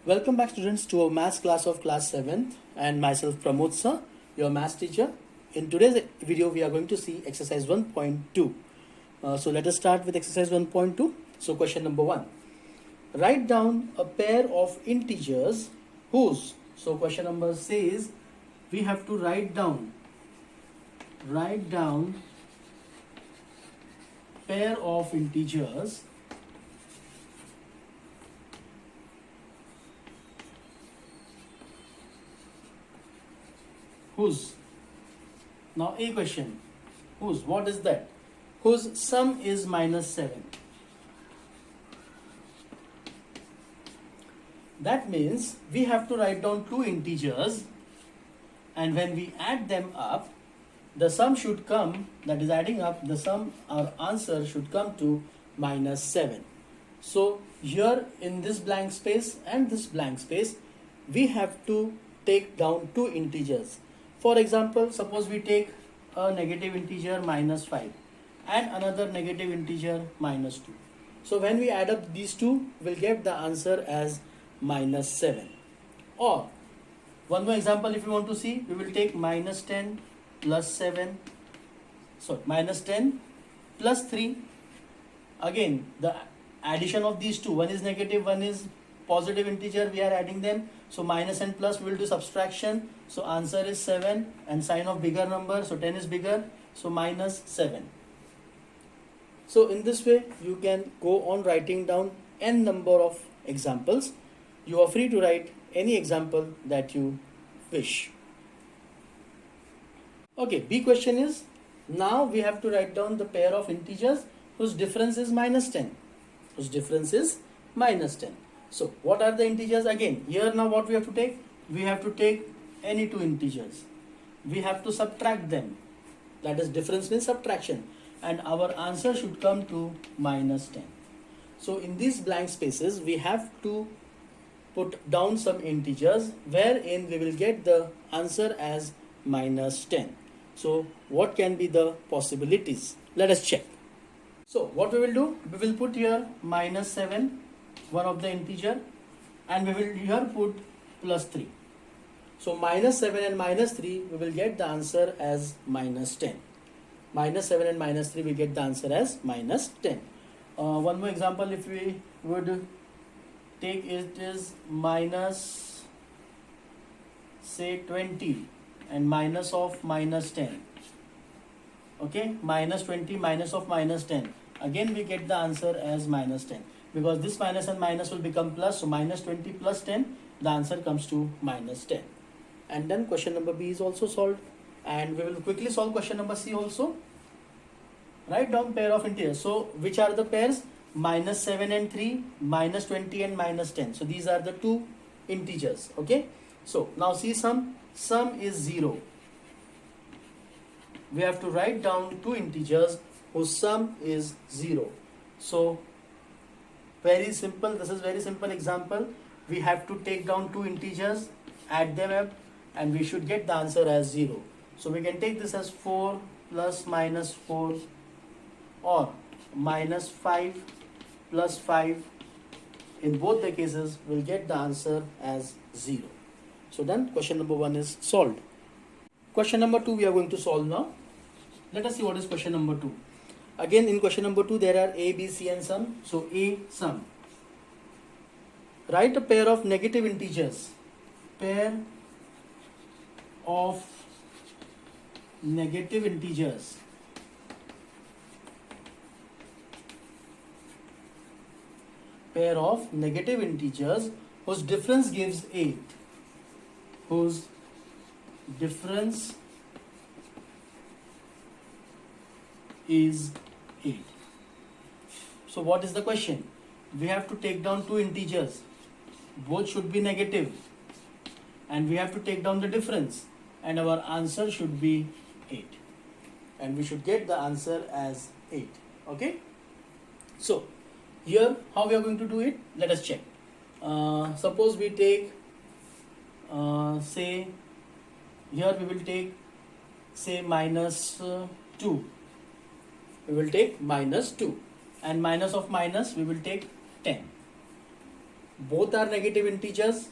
Welcome back students to our maths class of class 7th and myself Pramod sir, your maths teacher. In today's video we are going to see exercise 1.2. So let us start with exercise 1.2. So question number 1. Write down a pair of integers whose. So question number says we have to write down pair of integers whose. Now a question, whose, what is that? Whose sum is minus 7. That means we have to write down two integers, and when we add them up, the sum should come, that is adding up, the sum, our answer should come to minus 7. So here in this blank space and this blank space, we have to take down two integers. For example, suppose we take a negative integer minus 5 and another negative integer minus 2. So when we add up these two, we'll get the answer as minus 7. Or one more example, if you want to see, we will take minus 10 plus 7, so minus 10 plus 3. Again, the addition of these two, one is negative, one is positive integer, we are adding them. So minus and plus we will do subtraction. So answer is 7 and sign of bigger number. So 10 is bigger. So minus 7. So in this way you can go on writing down n number of examples. You are free to write any example that you wish. Okay, B question is, now we have to write down the pair of integers whose difference is minus 10. Whose difference is minus 10. So what are the integers? Again, here now what we have to take? We have to take any two integers. We have to subtract them. That is, difference means subtraction. And our answer should come to minus 10. So in these blank spaces, we have to put down some integers wherein we will get the answer as minus 10. So what can be the possibilities? Let us check. So what we will do? We will put here minus 7. One of the integer, and we will here put plus 3. So minus 7 and minus 3, we will get the answer as minus 10. Minus 7 and minus 3, we get the answer as minus 10. One more example, if we would take it is minus, say 20 and minus of minus 10. Okay, minus 20 minus of minus 10. Again we get the answer as minus 10. Because this minus and minus will become plus, so minus 20 plus 10, the answer comes to minus 10. And then question number B is also solved. And we will quickly solve question number C also. Write down pair of integers. So which are the pairs? Minus 7 and 3, minus 20 and minus 10. So these are the two integers. Okay. So now see sum. Sum is 0. We have to write down two integers whose sum is 0. So very simple, this is very simple example. We have to take down two integers, add them up, and we should get the answer as 0. So we can take this as 4 plus minus 4 or minus 5 plus 5. In both the cases, we'll get the answer as 0. So then question number 1 is solved. Question number 2 we are going to solve now. Let us see what is question number 2. Again, in question number 2, there are A, B, C and sum. So A, sum. Write a pair of negative integers. Pair of negative integers. Pair of negative integers whose difference gives 8. Whose difference is 8. So what is the question? We have to take down two integers. Both should be negative. And we have to take down the difference. And our answer should be 8. And we should get the answer as 8. Okay? So, here how we are going to do it? Let us check. Suppose we take, say, here we will take, say, minus 2. We will take minus 2. And minus of minus, we will take 10. both are negative integers,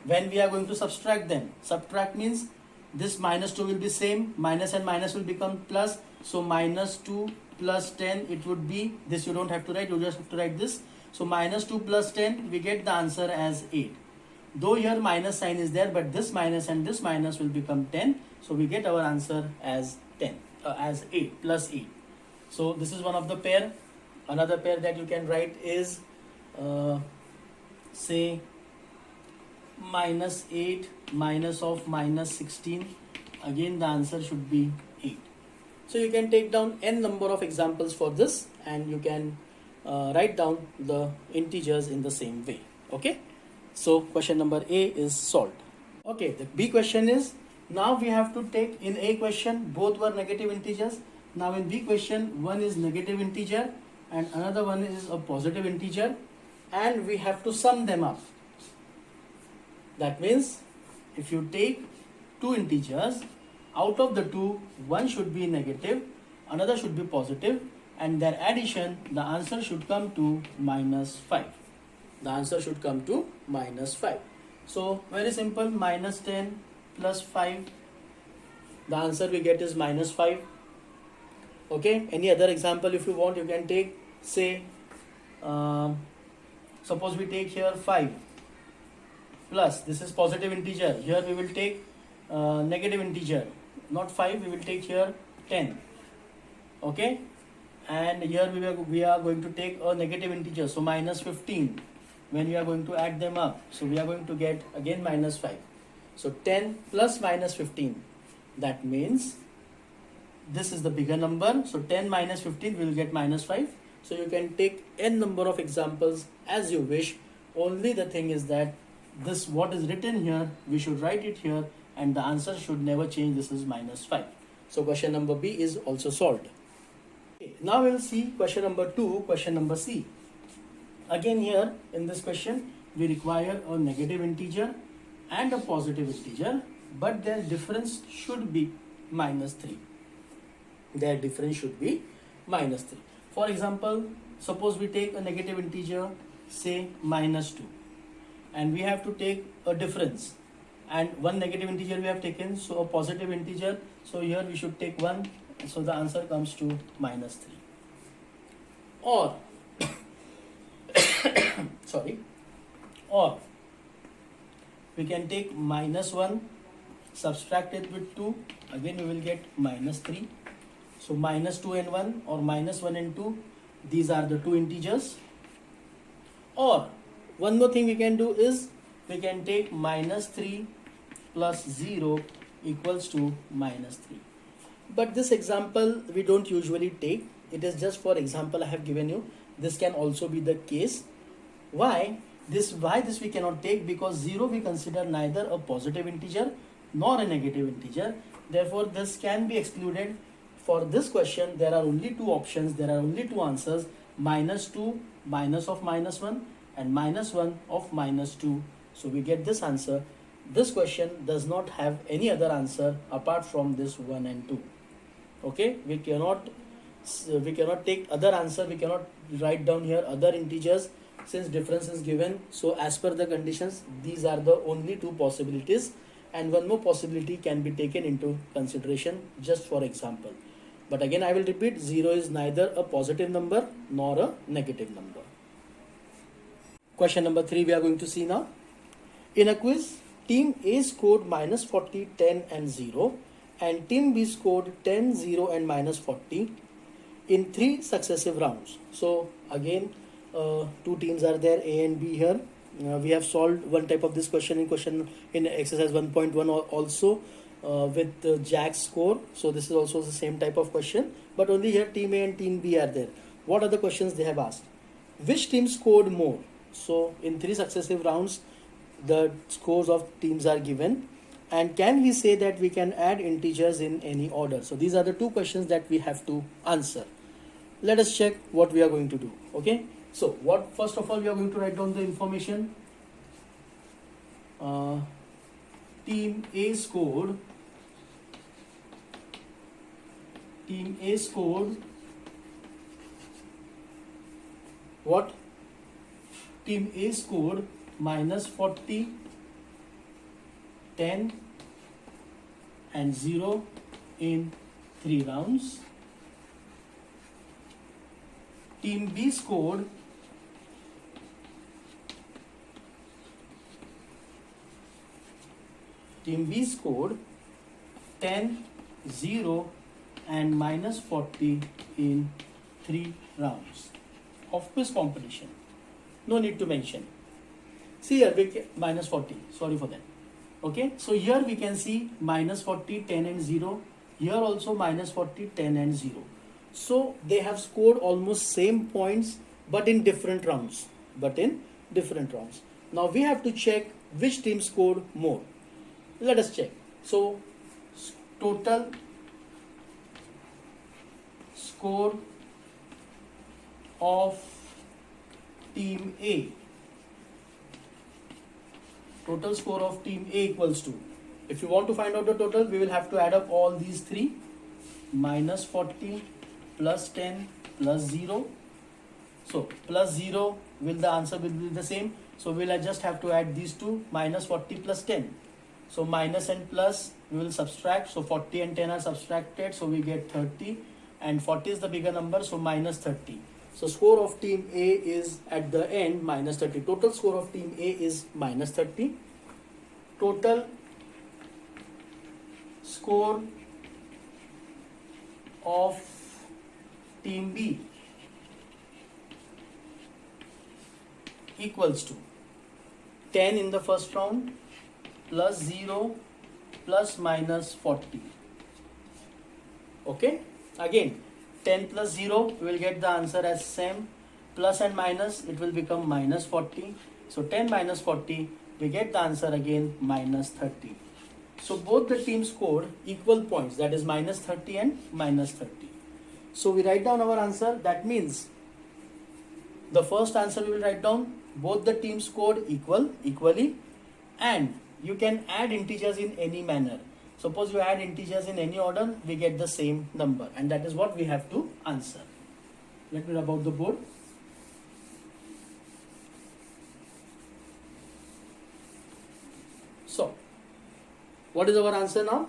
when we are going to subtract them, subtract means this minus 2 will be same, minus and minus will become plus, so minus 2 plus 10 it would be, this you don't have to write, you just have to write this. So minus 2 plus 10, we get the answer as 8. Though here minus sign is there, but this minus and this minus will become 10, so we get our answer as 10, as 8 plus 8. So this is one of the pair. Another pair that you can write is say minus 8 minus of minus 16. Again the answer should be 8. So you can take down n number of examples for this, and you can write down the integers in the same way. Okay, so question number A is solved. Okay, the B question is, now we have to take, in A question both were negative integers. Now in B question, one is negative integer and another one is a positive integer, and we have to sum them up. That means if you take two integers, out of the two, one should be negative, another should be positive, and their addition, the answer should come to minus 5. The answer should come to minus 5. So very simple, minus 10 plus 5, the answer we get is minus 5. Okay, any other example if you want, you can take, say suppose we take here 5 plus, this is positive integer, here we will take negative integer, not 5, we will take here 10. Okay, and here we are going to take a negative integer, so minus 15. When we are going to add them up, so we are going to get again minus 5. So 10 plus minus 15, that means this is the bigger number, so 10 minus 15 we will get minus 5. So you can take n number of examples as you wish. Only the thing is that this, what is written here, we should write it here, and the answer should never change. This is minus 5. So question number B is also solved. Okay, now we will see question number 2, question number C. Again here in this question we require a negative integer and a positive integer, but their difference should be minus 3. Their difference should be minus 3. For example, suppose we take a negative integer, say minus 2, and we have to take a difference, and one negative integer we have taken, so a positive integer, so here we should take 1, so the answer comes to minus 3. Or sorry, or we can take minus 1, subtract it with 2, again we will get minus 3. So minus 2 and 1, or minus 1 and 2, these are the two integers. Or one more thing we can do is, we can take minus 3 plus 0 equals to minus 3. But this example we don't usually take. It is just for example I have given you. This can also be the case. Why this we cannot take? Because 0 we consider neither a positive integer nor a negative integer. Therefore this can be excluded. For this question there are only two options, there are only two answers, minus 2, minus of minus 1, and minus 1 of minus 2. So we get this answer. This question does not have any other answer apart from this 1 and 2. Okay, we cannot take other answer, we cannot write down here other integers since difference is given. So as per the conditions, these are the only two possibilities, and one more possibility can be taken into consideration just for example. But again I will repeat, 0 is neither a positive number nor a negative number. Question number 3 we are going to see now. In a quiz, team A scored minus 40, 10 and 0, and team B scored 10, 0 and minus 40 in 3 successive rounds. So again two teams are there, A and B here. We have solved one type of this question in exercise 1.1 also with Jack's score. So this is also the same type of question, but only here team A and team B are there. What are the questions they have asked? Which team scored more? So in 3 successive rounds the scores of teams are given, and can we say that we can add integers in any order? So these are the two questions that we have to answer. Let us check what we are going to do. Okay, so what, first of all we are going to write down the information. Team A scored what? team A scored minus 40, 10 and 0 in 3 rounds. Team B scored Team B scored 10, 0 and minus 40 in 3 rounds of quiz competition. No need to mention. See here, minus 40, sorry for that. Okay, so here we can see minus 40, 10 and 0. Here also minus 40, 10 and 0. So they have scored almost same points but in different rounds. Now we have to check which team scored more. Let us check. So total score of team A. Total score of team A equals to, if you want to find out the total, we will have to add up all these three. Minus 40 plus 10 plus 0. So plus 0, the answer will be the same. So we'll just have to add these two, minus 40 plus 10. So minus and plus we will subtract. So 40 and 10 are subtracted. So we get 30 and 40 is the bigger number. So minus 30. So score of team A is at the end minus 30. Total score of team A is minus 30. Total score of team B equals to 10 in the first round plus 0 plus minus 40. Okay, again 10 plus 0 we will get the answer as same, plus and minus it will become minus 40. So 10 minus 40 we get the answer again minus 30. So both the teams scored equal points, that is minus 30 and minus 30. So we write down our answer. That means the first answer we will write down, both the teams scored equally, and you can add integers in any manner. Suppose you add integers in any order, we get the same number, and that is what we have to answer. Let me rub out the board. So what is our answer now?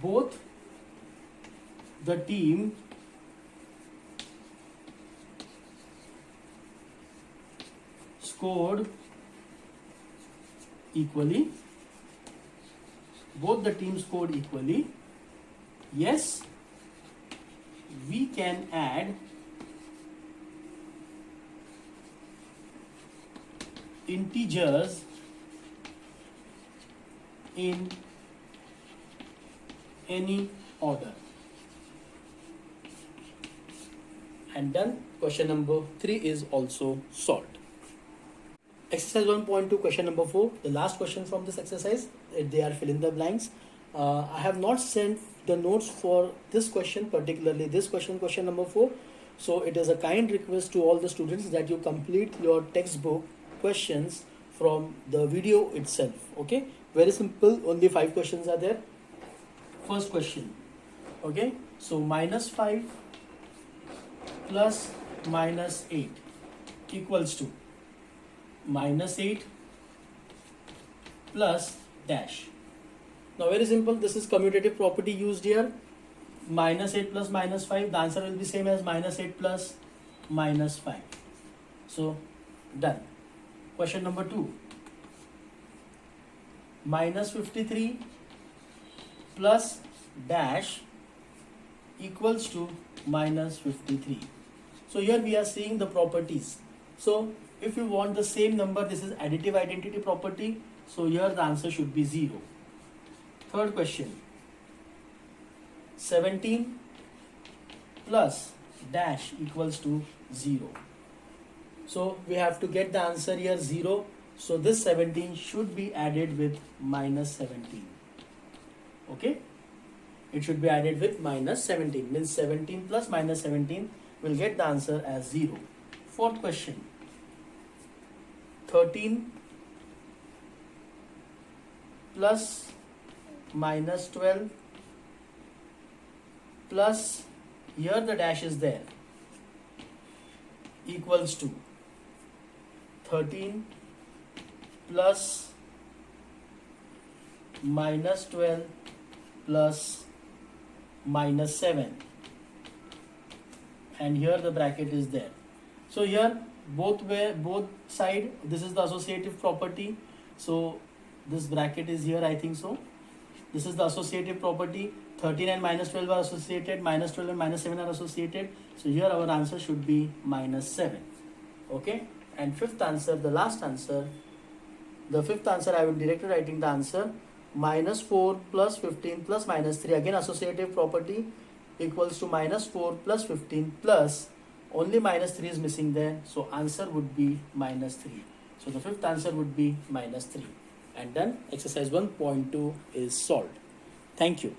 Both the team scored equally. Both the teams scored equally. Yes, we can add integers in any order. And done. Question number 3 is also solved. Exercise 1.2, question number 4. The last question from this exercise. They are fill in the blanks. I have not sent the notes for this question, particularly this question number 4. So it is a kind request to all the students that you complete your textbook questions from the video itself. Okay, very simple. Only 5 questions are there. First question. Okay, so minus 5 plus minus 8 equals to minus 8 plus dash. Now very simple, this is commutative property used here. Minus 8 plus minus 5, the answer will be same as minus 8 plus minus 5. So done. Question number 2. Minus 53 plus dash equals to minus 53. So here we are seeing the properties. So if you want the same number, this is additive identity property. So here the answer should be 0. Third question. 17 plus dash equals to 0. So we have to get the answer here 0. So this 17 should be added with minus 17. Okay. It should be added with minus 17. Means 17 plus minus 17 will get the answer as 0. Fourth question. 13 plus minus 12 plus, here the dash is there, equals to 13 plus minus 12 plus minus 7, and here the bracket is there. So here both side, this is the associative property, so this bracket is here, I think so. This is the associative property. 13 and minus 12 are associated, minus 12 and minus 7 are associated, so here our answer should be minus 7. Okay, and fifth answer, the last answer, the fifth answer, I will directly writing the answer. Minus 4 plus 15 plus minus 3, again associative property, equals to minus 4 plus 15 plus, only minus 3 is missing there, so answer would be minus 3. So the fifth answer would be minus 3. And done. Exercise 1.2 is solved. Thank you.